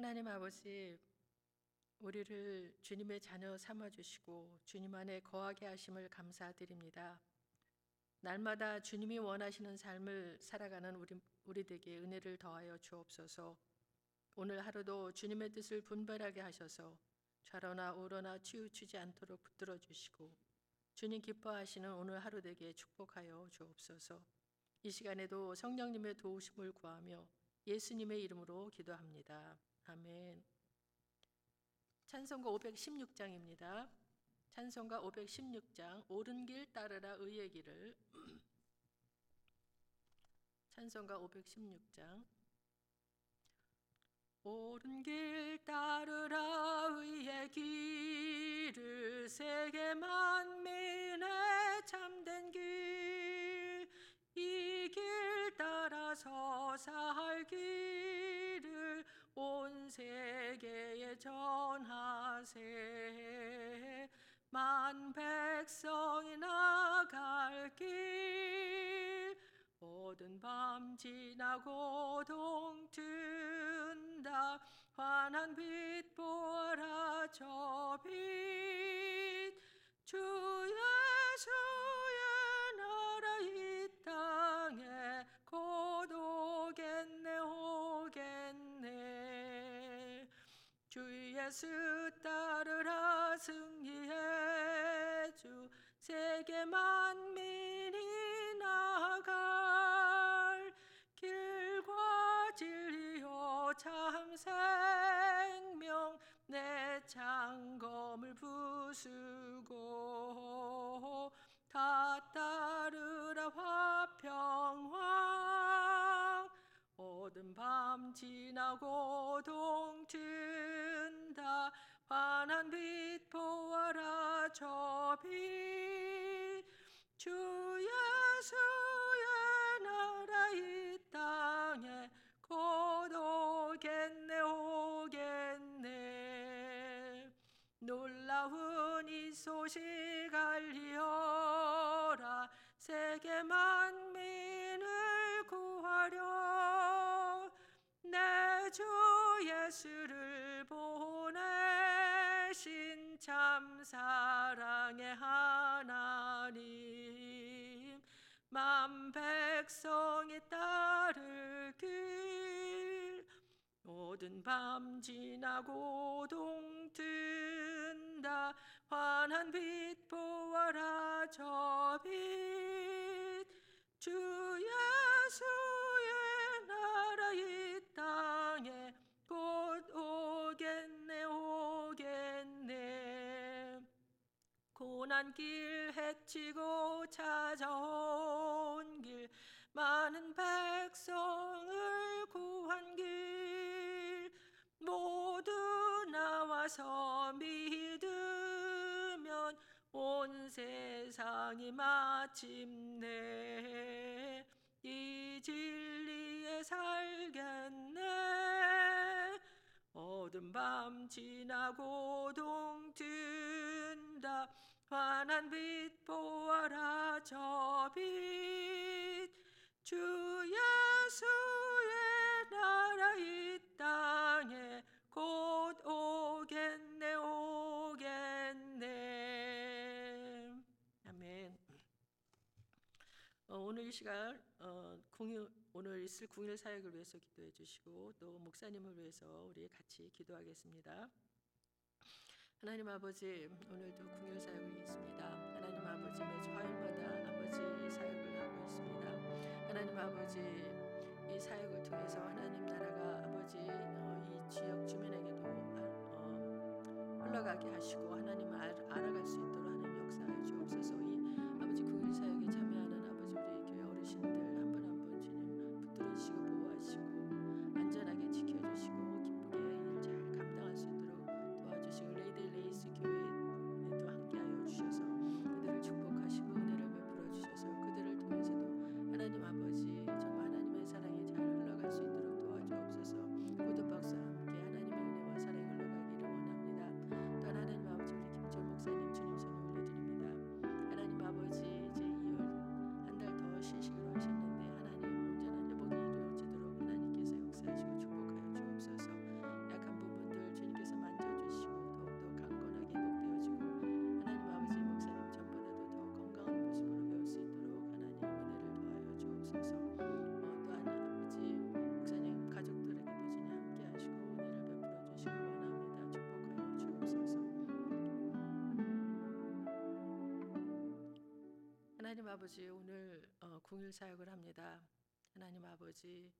하나님 아버지, 우리를 주님의 자녀 삼아주시고 주님 안에 거하게 하심을 감사드립니다. 날마다 주님이 원하시는 삶을 살아가는 우리들에게 은혜를 더하여 주옵소서. 오늘 하루도 주님의 뜻을 분별하게 하셔서 좌로나 우로나 치우치지 않도록 붙들어 주시고 주님 기뻐하시는 오늘 하루 되게 축복하여 주옵소서. 이 시간에도 성령님의 도우심을 구하며 예수님의 이름으로 기도합니다. 아멘. 찬송가 516장입니다. 찬송가 516장 옳은 길 따르라 의의 길을. 찬송가 516장 옳은 길 따르라 의의 길을 세계 만민의 참된 길 이 길 따라서 살기를 온 세계에 전하세 만 백성이 나갈 길 모든 밤 지나고 동튼다 환한 빛 보아라 저 빛 주 예수의 나라 이 땅에 곧 오겠네 주 예수 따르라 승리의 주 세계 만민이 나갈 길과 진리요 참 생명 내 창검을 부수고 다 따르라 화평왕 모든 밤 지나고 동튼다 환한 빛 보아라 저 빛 주 예수의 나라 이 땅에 곧 오겠네 놀라운 이 소식 알리어라 세계 만민을 구하려 내 주 예수를 보내신 참 사랑의 하나님 만 백성이 따를 길 모든 밤 지나고 동튼다 환한 빛 보아라 저 빛 주 예수의 나라 이 땅에 곧 오겠네 고난길 헤치고 찾아온 길 많은 백성을 구한 길 모두 나와서 믿으면 온 세상이 마침내 이 진리에 살겠네 어두운 밤 지나고 동튼다 환한 빛 보아라 저 빛 주 예수의 나라 이 땅에 곧 오겠네 아멘. 오늘 이 시간 오늘 있을 궁일 사역을 위해서 기도해 주시고 또 목사님을 위해서 우리 같이 기도하겠습니다. 하나님 아버지, 오늘도 궁일 사역이 있습니다. 하나님 아버지, 매주 화요일마다 아버지 사역을 하고 있습니다. 하나님 아버지, 이 사역을 통해서 하나님 나라가 아버지 이 지역 주민에게도 흘러가게 하시고 하나님을 알아갈 수 있도록 하나님 역사해 주옵소서. 이 아버지 궁일 사역에 참여하는 아버지 우리 교회 어르신들 한 분 한 분 주님 붙들어 주시고 보호하시고 안전하게 지켜주시고 기쁘게 일 잘 감당할 수 있도록 도와주시고 레이스 교회에도 함께하여 주셔서 그들을 축복하시고 은혜를 베풀어 주셔서 그들을 통해서도 하나님 아버지 정말 하나님의 사랑이 잘 흘러갈 수 있도록 도와주옵소서. 모든 박사와 함께 하나님의 은혜와 사랑이 흘러가기를 원합니다. 또 하나님 아버지 우리 김철 목사님 주님 손에 주옵소서. 또한 아버지 목사님 가족들에게도 주님 함께 하시고 은혜를 베풀어 주시기 원합니다. 축복하여 주옵소서. 하나님 아버지, 오늘 궁일 사역을 합니다. 하나님 아버지,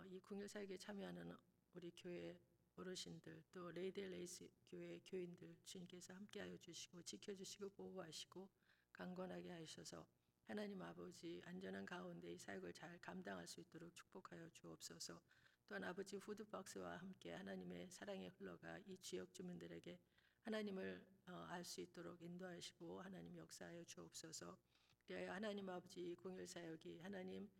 이 궁일 사역에 참여하는 우리 교회 어르신들, 또 레이델레이스 교회 교인들 주님께서 함께하여 주시고 지켜주시고 보호하시고 강건하게 하셔서 하나님 아버지 안전한 가운데 이 사역을 잘 감당할 수 있도록 축복하여 주옵소서. 또한 아버지 푸드박스와 함께 하나님의 사랑이 흘러가 이 지역 주민들에게 하나님을 알 수 있도록 인도하시고 하나님 역사하여 주옵소서. 그리하여 하나님 아버지 공일 사역이 하나님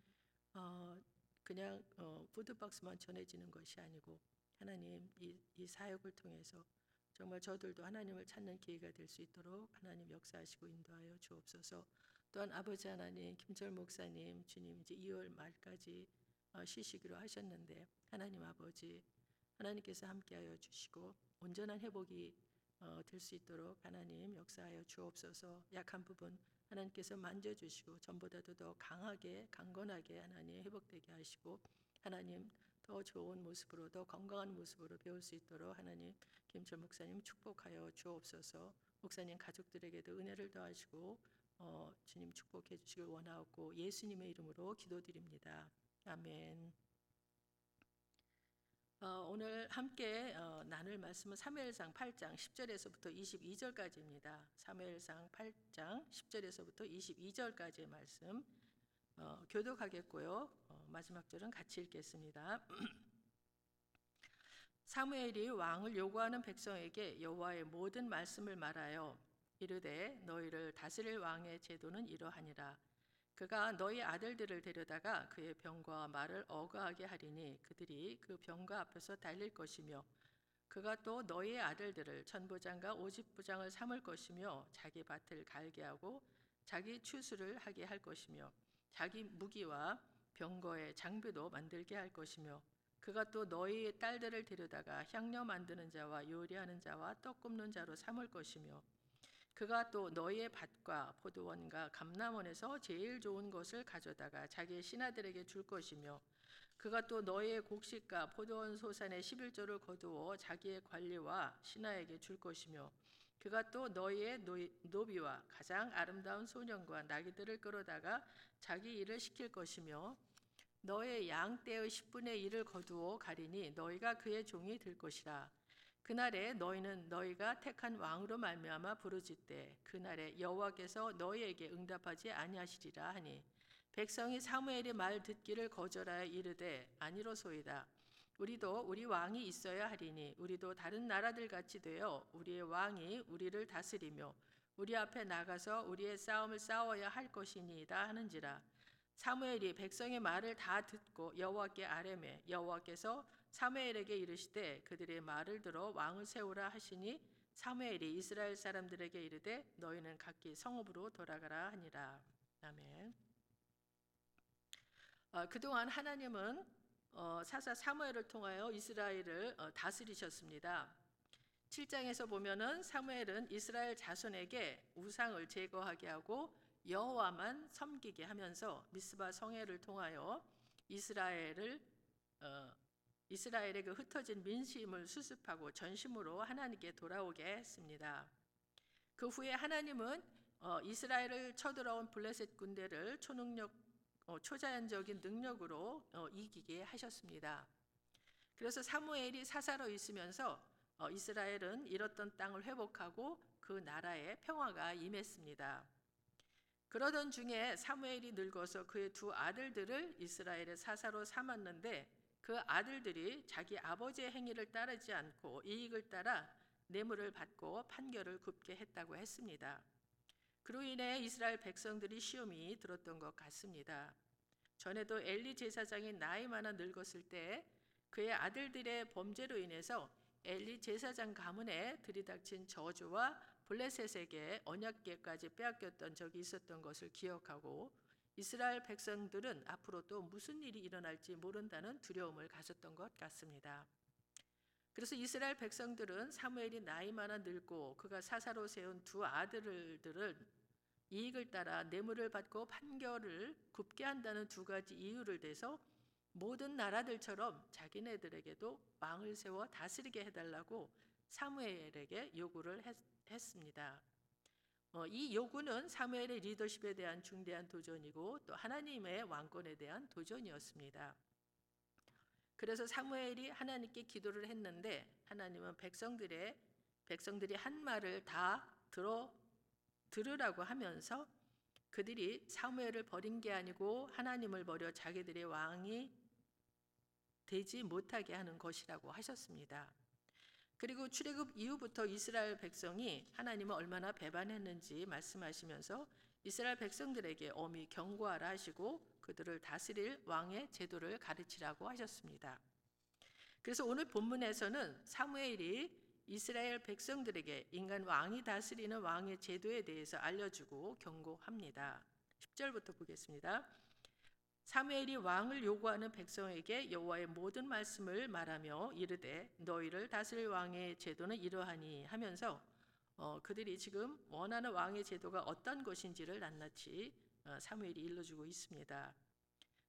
그냥 푸드박스만 전해지는 것이 아니고 하나님 이 사역을 통해서 정말 저들도 하나님을 찾는 기회가 될 수 있도록 하나님 역사하시고 인도하여 주옵소서. 또한 아버지 하나님 김철 목사님 주님 이제 2월 말까지 쉬시기로 하셨는데 하나님 아버지 하나님께서 함께하여 주시고 온전한 회복이 될 수 있도록 하나님 역사하여 주옵소서. 약한 부분 하나님께서 만져주시고 전보다도 더 강하게 강건하게 하나님 회복되게 하시고 하나님 더 좋은 모습으로 더 건강한 모습으로 배울 수 있도록 하나님 김철 목사님 축복하여 주옵소서. 목사님 가족들에게도 은혜를 더하시고 주님 축복해 주시길 원하옵고 예수님의 이름으로 기도드립니다. 아멘. 오늘 함께 나눌 말씀은 사무엘상 8장 10절에서부터 22절까지입니다. 사무엘상 8장 10절에서부터 22절까지의 말씀 교독하겠고요. 마지막 절은 같이 읽겠습니다. 사무엘이 왕을 요구하는 백성에게 여호와의 모든 말씀을 말하여 이르되 너희를 다스릴 왕의 제도는 이러하니라. 그가 너희 아들들을 데려다가 그의 병과 말을 어거하게 하리니 그들이 그 병과 앞에서 달릴 것이며 그가 또 너희의 아들들을 천부장과 오직부장을 삼을 것이며 자기 밭을 갈게 하고 자기 추수를 하게 할 것이며 자기 무기와 병거의 장비도 만들게 할 것이며 그가 또 너희의 딸들을 데려다가 향료 만드는 자와 요리하는 자와 떡 굽는 자로 삼을 것이며 그가 또 너희의 밭과 포도원과 감람원에서 제일 좋은 것을 가져다가 자기의 신하들에게 줄 것이며 그가 또 너희의 곡식과 포도원 소산의 11조를 거두어 자기의 관리와 신하에게 줄 것이며 그가 또 너희의 노비와 가장 아름다운 소년과 나귀들을 끌어다가 자기 일을 시킬 것이며 너의 양떼의 10분의 1을 거두어 가리니 너희가 그의 종이 될 것이라. 그날에 너희는 너희가 택한 왕으로 말미암아 부르짖되 그날에 여호와께서 너희에게 응답하지 아니하시리라 하니 백성이 사무엘의 말 듣기를 거절하여 이르되 아니로소이다. 우리도 우리 왕이 있어야 하리니 우리도 다른 나라들 같이 되어 우리의 왕이 우리를 다스리며 우리 앞에 나가서 우리의 싸움을 싸워야 할 것이니이다 하는지라. 사무엘이 백성의 말을 다 듣고 여호와께 아뢰매 여호와께서 사무엘에게 이르시되 그들의 말을 들어 왕을 세우라 하시니 사무엘이 이스라엘 사람들에게 이르되 너희는 각기 성읍으로 돌아가라 하니라. 아멘. 그동안 하나님은 사사 사무엘을 통하여 이스라엘을 다스리셨습니다. 7장에서 보면은 사무엘은 이스라엘 자손에게 우상을 제거하게 하고 여호와만 섬기게 하면서 미스바 성회를 통하여 이스라엘의 그 흩어진 민심을 수습하고 전심으로 하나님께 돌아오게 했습니다. 그 후에 하나님은 이스라엘을 쳐들어온 블레셋 군대를 초자연적인 능력으로 이기게 하셨습니다. 그래서 사무엘이 사사로 있으면서 이스라엘은 잃었던 땅을 회복하고 그 나라에 평화가 임했습니다. 그러던 중에 사무엘이 늙어서 그의 두 아들들을 이스라엘의 사사로 삼았는데 그 아들들이 자기 아버지의 행위를 따르지 않고 이익을 따라 뇌물을 받고 판결을 굽게 했다고 했습니다. 그로 인해 이스라엘 백성들이 시험이 들었던 것 같습니다. 전에도 엘리 제사장이 나이 많아 늙었을 때 그의 아들들의 범죄로 인해서 엘리 제사장 가문에 들이닥친 저주와 블레셋에게 언약궤까지 빼앗겼던 적이 있었던 것을 기억하고 이스라엘 백성들은 앞으로 또 무슨 일이 일어날지 모른다는 두려움을 가졌던 것 같습니다. 그래서 이스라엘 백성들은 사무엘이 나이 많아 늙고 그가 사사로 세운 두 아들들을 이익을 따라 뇌물을 받고 판결을 굽게 한다는 두 가지 이유를 대서 모든 나라들처럼 자기네들에게도 왕을 세워 다스리게 해달라고 사무엘에게 요구를 했습니다. 이 요구는 사무엘의 리더십에 대한 중대한 도전이고 또 하나님의 왕권에 대한 도전이었습니다. 그래서 사무엘이 하나님께 기도를 했는데 하나님은 백성들이 한 말을 다 들으라고 하면서 그들이 사무엘을 버린 게 아니고 하나님을 버려 자기들의 왕이 되지 못하게 하는 것이라고 하셨습니다. 그리고 출애굽 이후부터 이스라엘 백성이 하나님을 얼마나 배반했는지 말씀하시면서 이스라엘 백성들에게 엄히 경고하라 하시고 그들을 다스릴 왕의 제도를 가르치라고 하셨습니다. 그래서 오늘 본문에서는 사무엘이 이스라엘 백성들에게 인간 왕이 다스리는 왕의 제도에 대해서 알려주고 경고합니다. 10절부터 보겠습니다. 사무엘이 왕을 요구하는 백성에게 여호와의 모든 말씀을 말하며 이르되 너희를 다스릴 왕의 제도는 이러하니 하면서 그들이 지금 원하는 왕의 제도가 어떤 것인지를 낱낱이 사무엘이 일러주고 있습니다.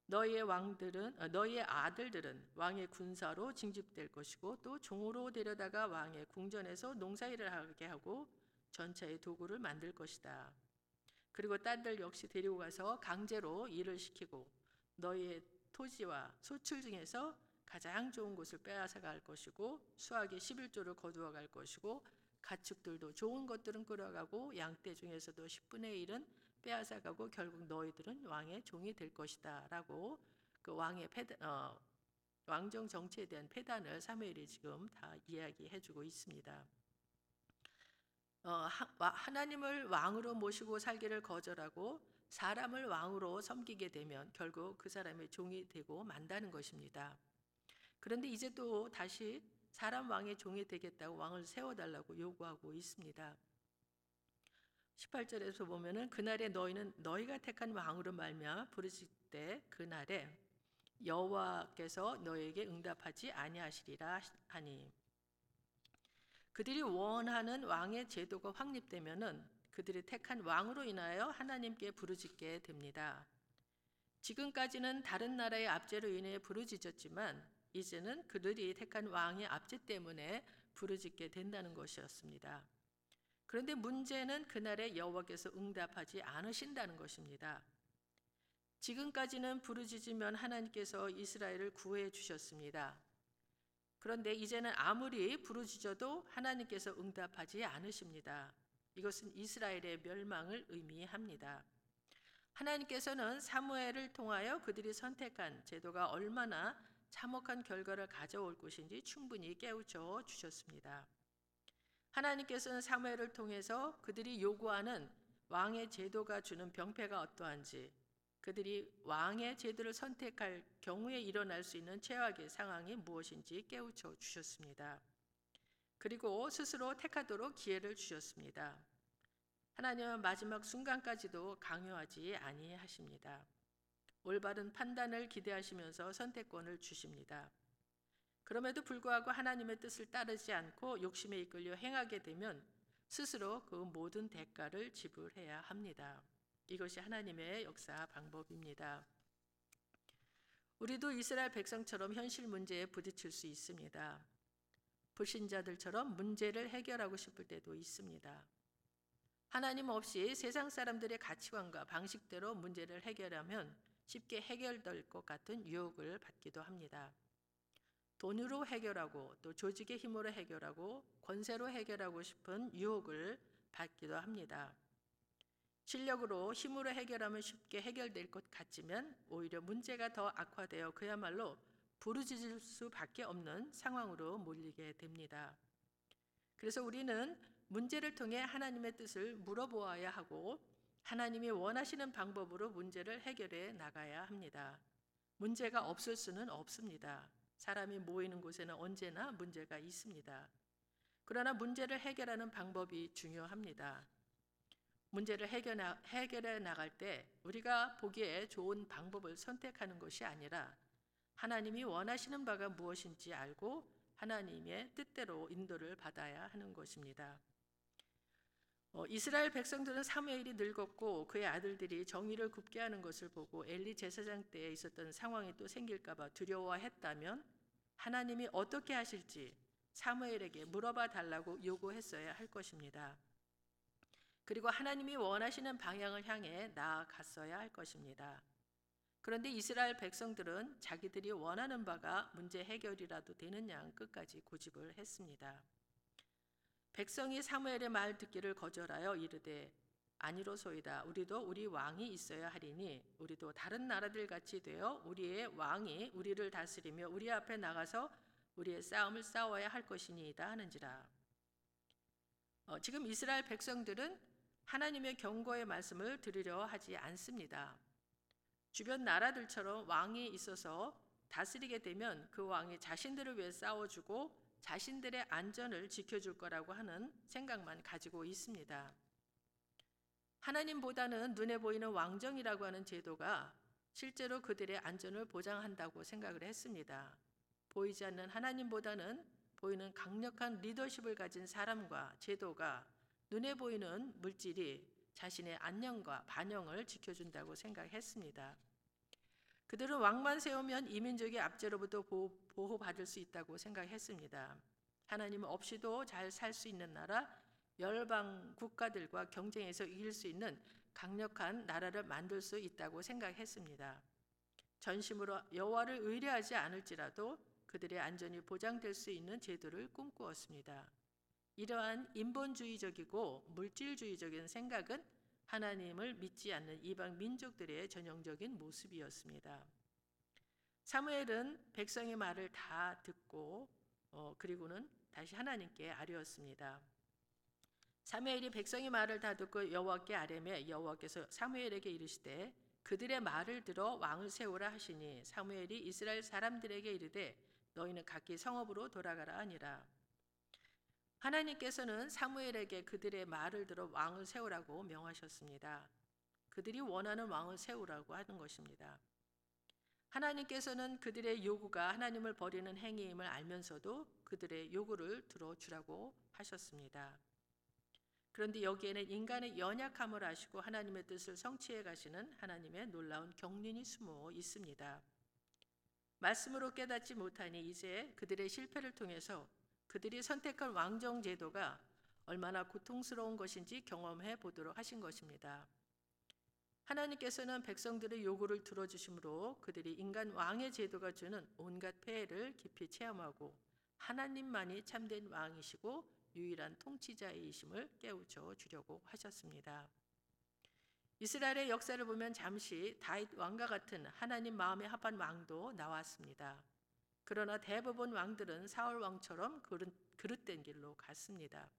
너희의 아들들은 왕의 군사로 징집될 것이고 또 종으로 데려다가 왕의 궁전에서 농사일을 하게 하고 전차의 도구를 만들 것이다. 그리고 딸들 역시 데리고 가서 강제로 일을 시키고 너희의 토지와 소출 중에서 가장 좋은 것을 빼앗아 갈 것이고 수확의 11조를 거두어 갈 것이고 가축들도 좋은 것들은 끌어가고 양떼 중에서도 10분의 1은 빼앗아 가고 결국 너희들은 왕의 종이 될 것이다 라고 그 왕정 정치에 대한 패단을 사무엘이 지금 다 이야기해 주고 있습니다. 하나님을 왕으로 모시고 살기를 거절하고 사람을 왕으로 섬기게 되면 결국 그 사람의 종이 되고 만다는 것입니다. 그런데 이제 또 다시 사람 왕의 종이 되겠다고 왕을 세워달라고 요구하고 있습니다. 18절에서 보면은 그날에 너희는 너희가 택한 왕으로 말미암아 부르실 때 그날에 여호와께서 너희에게 응답하지 아니하시리라 하니 그들이 원하는 왕의 제도가 확립되면은 그들이 택한 왕으로 인하여 하나님께 부르짖게 됩니다. 지금까지는 다른 나라의 압제로 인해 부르짖었지만 이제는 그들이 택한 왕의 압제 때문에 부르짖게 된다는 것이었습니다. 그런데 문제는 그날에 여호와께서 응답하지 않으신다는 것입니다. 지금까지는 부르짖으면 하나님께서 이스라엘을 구해 주셨습니다. 그런데 이제는 아무리 부르짖어도 하나님께서 응답하지 않으십니다. 이것은 이스라엘의 멸망을 의미합니다. 하나님께서는 사무엘을 통하여 그들이 선택한 제도가 얼마나 참혹한 결과를 가져올 것인지 충분히 깨우쳐 주셨습니다. 하나님께서는 사무엘을 통해서 그들이 요구하는 왕의 제도가 주는 병폐가 어떠한지, 그들이 왕의 제도를 선택할 경우에 일어날 수 있는 최악의 상황이 무엇인지 깨우쳐 주셨습니다. 그리고 스스로 택하도록 기회를 주셨습니다. 하나님은 마지막 순간까지도 강요하지 아니하십니다. 올바른 판단을 기대하시면서 선택권을 주십니다. 그럼에도 불구하고 하나님의 뜻을 따르지 않고 욕심에 이끌려 행하게 되면 스스로 그 모든 대가를 지불해야 합니다. 이것이 하나님의 역사 방법입니다. 우리도 이스라엘 백성처럼 현실 문제에 부딪힐 수 있습니다. 불신자들처럼 문제를 해결하고 싶을 때도 있습니다. 하나님 없이 세상 사람들의 가치관과 방식대로 문제를 해결하면 쉽게 해결될 것 같은 유혹을 받기도 합니다. 돈으로 해결하고 또 조직의 힘으로 해결하고 권세로 해결하고 싶은 유혹을 받기도 합니다. 실력으로 힘으로 해결하면 쉽게 해결될 것 같지만 오히려 문제가 더 악화되어 그야말로 부르짖을 수밖에 없는 상황으로 몰리게 됩니다. 그래서 우리는 문제를 통해 하나님의 뜻을 물어보아야 하고 하나님이 원하시는 방법으로 문제를 해결해 나가야 합니다. 문제가 없을 수는 없습니다. 사람이 모이는 곳에는 언제나 문제가 있습니다. 그러나 문제를 해결하는 방법이 중요합니다. 문제를 해결해 나갈 때 우리가 보기에 좋은 방법을 선택하는 것이 아니라 하나님이 원하시는 바가 무엇인지 알고 하나님의 뜻대로 인도를 받아야 하는 것입니다. 이스라엘 백성들은 사무엘이 늙었고 그의 아들들이 정의를 굽게 하는 것을 보고 엘리 제사장 때에 있었던 상황이 또 생길까 봐 두려워했다면 하나님이 어떻게 하실지 사무엘에게 물어봐 달라고 요구했어야 할 것입니다. 그리고 하나님이 원하시는 방향을 향해 나아갔어야 할 것입니다. 그런데 이스라엘 백성들은 자기들이 원하는 바가 문제 해결이라도 되는 양 끝까지 고집을 했습니다. 백성이 사무엘의 말 듣기를 거절하여 이르되 아니로소이다. 우리도 우리 왕이 있어야 하리니 우리도 다른 나라들 같이 되어 우리의 왕이 우리를 다스리며 우리 앞에 나가서 우리의 싸움을 싸워야 할 것이니이다 하는지라. 지금 이스라엘 백성들은 하나님의 경고의 말씀을 들으려 하지 않습니다. 주변 나라들처럼 왕이 있어서 다스리게 되면 그 왕이 자신들을 위해 싸워주고 자신들의 안전을 지켜줄 거라고 하는 생각만 가지고 있습니다. 하나님보다는 눈에 보이는 왕정이라고 하는 제도가 실제로 그들의 안전을 보장한다고 생각을 했습니다. 보이지 않는 하나님보다는 보이는 강력한 리더십을 가진 사람과 제도가 눈에 보이는 물질이 자신의 안녕과 반영을 지켜준다고 생각했습니다. 그들은 왕만 세우면 이민족의 압제로부터 보호받을 수 있다고 생각했습니다. 하나님 없이도 잘 살 수 있는 나라, 열방 국가들과 경쟁해서 이길 수 있는 강력한 나라를 만들 수 있다고 생각했습니다. 전심으로 여호와를 의뢰하지 않을지라도 그들의 안전이 보장될 수 있는 제도를 꿈꾸었습니다. 이러한 인본주의적이고 물질주의적인 생각은 하나님을 믿지 않는 이방 민족들의 전형적인 모습이었습니다. 사무엘은 백성의 말을 다 듣고 그리고는 다시 하나님께 아뢰었습니다. 사무엘이 백성의 말을 다 듣고 여호와께 아뢰매 여호와께서 사무엘에게 이르시되 그들의 말을 들어 왕을 세우라 하시니 사무엘이 이스라엘 사람들에게 이르되 너희는 각기 성읍으로 돌아가라 하니라. 하나님께서는 사무엘에게 그들의 말을 들어 왕을 세우라고 명하셨습니다. 그들이 원하는 왕을 세우라고 하는 것입니다. 하나님께서는 그들의 요구가 하나님을 버리는 행위임을 알면서도 그들의 요구를 들어주라고 하셨습니다. 그런데 여기에는 인간의 연약함을 아시고 하나님의 뜻을 성취해 가시는 하나님의 놀라운 경륜이 숨어 있습니다. 말씀으로 깨닫지 못하니 이제 그들의 실패를 통해서 그들이 선택한 왕정 제도가 얼마나 고통스러운 것인지 경험해 보도록 하신 것입니다. 하나님께서는 백성들의 요구를 들어주심으로 그들이 인간 왕의 제도가 주는 온갖 폐해를 깊이 체험하고 하나님만이 참된 왕이시고 유일한 통치자이심을 깨우쳐 주려고 하셨습니다. 이스라엘의 역사를 보면 잠시 다윗 왕과 같은 하나님 마음에 합한 왕도 나왔습니다. 그러나 대부분 왕들은 사울 왕처럼 그릇된 길로 갔습니다.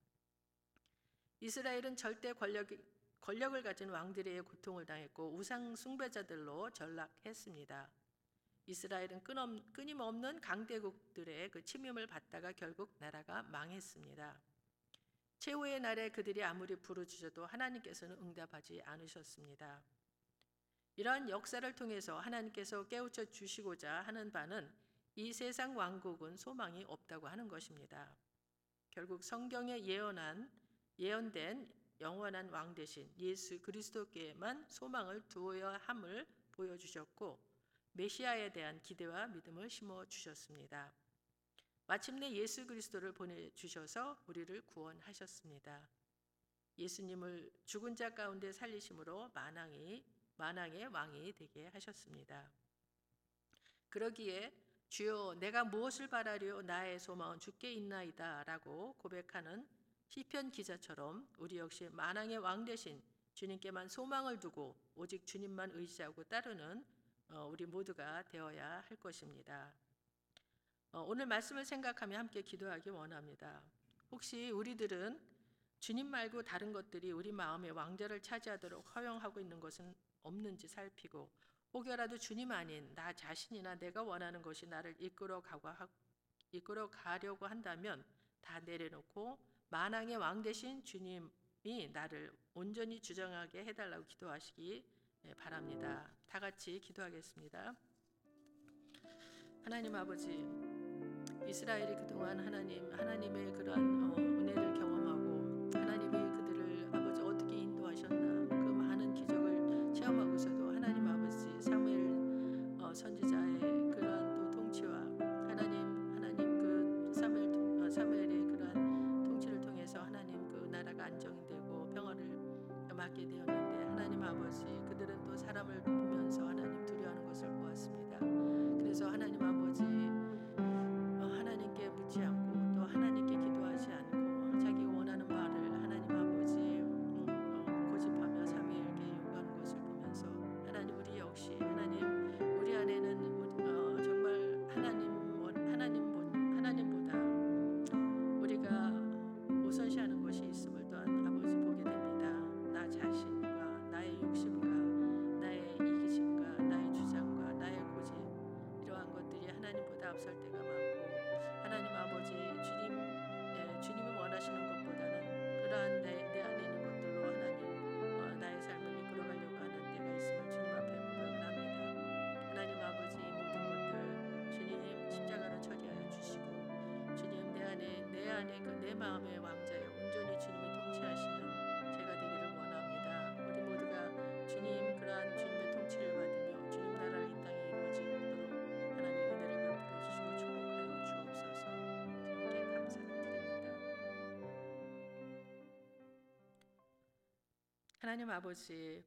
이스라엘은 절대 권력을 가진 왕들의 고통을 당했고 우상 숭배자들로 전락했습니다. 이스라엘은 끊임없는 강대국들의 그 침입을 받다가 결국 나라가 망했습니다. 최후의 날에 그들이 아무리 부르짖어도 하나님께서는 응답하지 않으셨습니다. 이러한 역사를 통해서 하나님께서 깨우쳐 주시고자 하는 바는 이 세상 왕국은 소망이 없다고 하는 것입니다. 결국 성경에 예언된 영원한 왕 대신 예수 그리스도께만 소망을 두어야 함을 보여주셨고 메시아에 대한 기대와 믿음을 심어주셨습니다. 마침내 예수 그리스도를 보내주셔서 우리를 구원하셨습니다. 예수님을 죽은 자 가운데 살리심으로 만왕의 왕이 되게 하셨습니다. 그러기에 주여 내가 무엇을 바라리요 나의 소망은 주께 있나이다 라고 고백하는 시편 기자처럼 우리 역시 만왕의 왕 대신 주님께만 소망을 두고 오직 주님만 의지하고 따르는 우리 모두가 되어야 할 것입니다. 오늘 말씀을 생각하며 함께 기도하기 원합니다. 혹시 우리들은 주님 말고 다른 것들이 우리 마음의 왕좌를 차지하도록 허용하고 있는 것은 없는지 살피고 혹여라도 주님 아닌 나 자신이나 내가 원하는 것이 나를 이끌어 가려고 한다면 다 내려놓고 만왕의 왕 대신 주님이 나를 온전히 주장하게 해달라고 기도하시기 바랍니다. 다 같이 기도하겠습니다. 하나님 아버지, 이스라엘이 그동안 하나님의 그러한 은혜를 경험하고 하나님이 그들을 앞설 때가 많고 하나님 아버지 주님이 원하시는 것보다는 그러한 내 안에 있는 것들로 하나님 나의 삶을 이끌어가려고 하는 때가 있음을 주님 앞에 고백을 합니다. 하나님 아버지 모든 것들 주님 십자가로 처리하여 주시고 주님 내 안에 그 내 마음의 왕자여 온전히 주님이 통치하시는 제가 되기를 원합니다. 우리 모두가 주님 그러한 주님의 통치를 받으며 주님 나라를 이 땅에 이루어지도록 하나님 은혜를 베풀어 주시고 축복하여 주옵소서. 주님께 감사를 드립니다. 하나님 아버지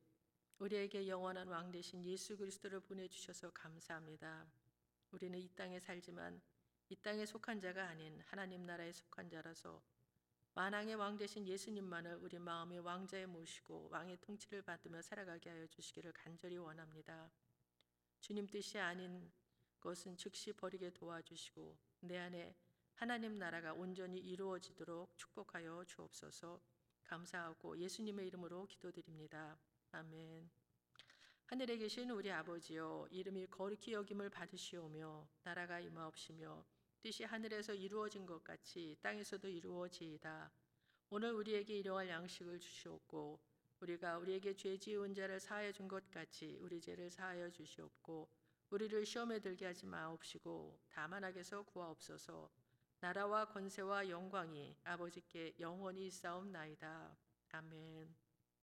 우리에게 영원한 왕 되신 예수 그리스도를 보내주셔서 감사합니다. 우리는 이 땅에 살지만 이 땅에 속한 자가 아닌 하나님 나라에 속한 자라서 만왕의 왕 되신 예수님만을 우리 마음의 왕자에 모시고 왕의 통치를 받으며 살아가게 하여 주시기를 간절히 원합니다. 주님 뜻이 아닌 것은 즉시 버리게 도와주시고 내 안에 하나님 나라가 온전히 이루어지도록 축복하여 주옵소서. 감사하고 예수님의 이름으로 기도드립니다. 아멘. 하늘에 계신 우리 아버지여 이름이 거룩히 여김을 받으시오며 나라가 임하옵시며 뜻이 하늘에서 이루어진 것 같이 땅에서도 이루어지이다. 오늘 우리에게 일용할 양식을 주시옵고 우리가 우리에게 죄 지은 자를 사하여 준 것 같이 우리 죄를 사하여 주시옵고 우리를 시험에 들게 하지 마옵시고 다만 악에서 구하옵소서. 나라와 권세와 영광이 아버지께 영원히 있사옵나이다. 아멘.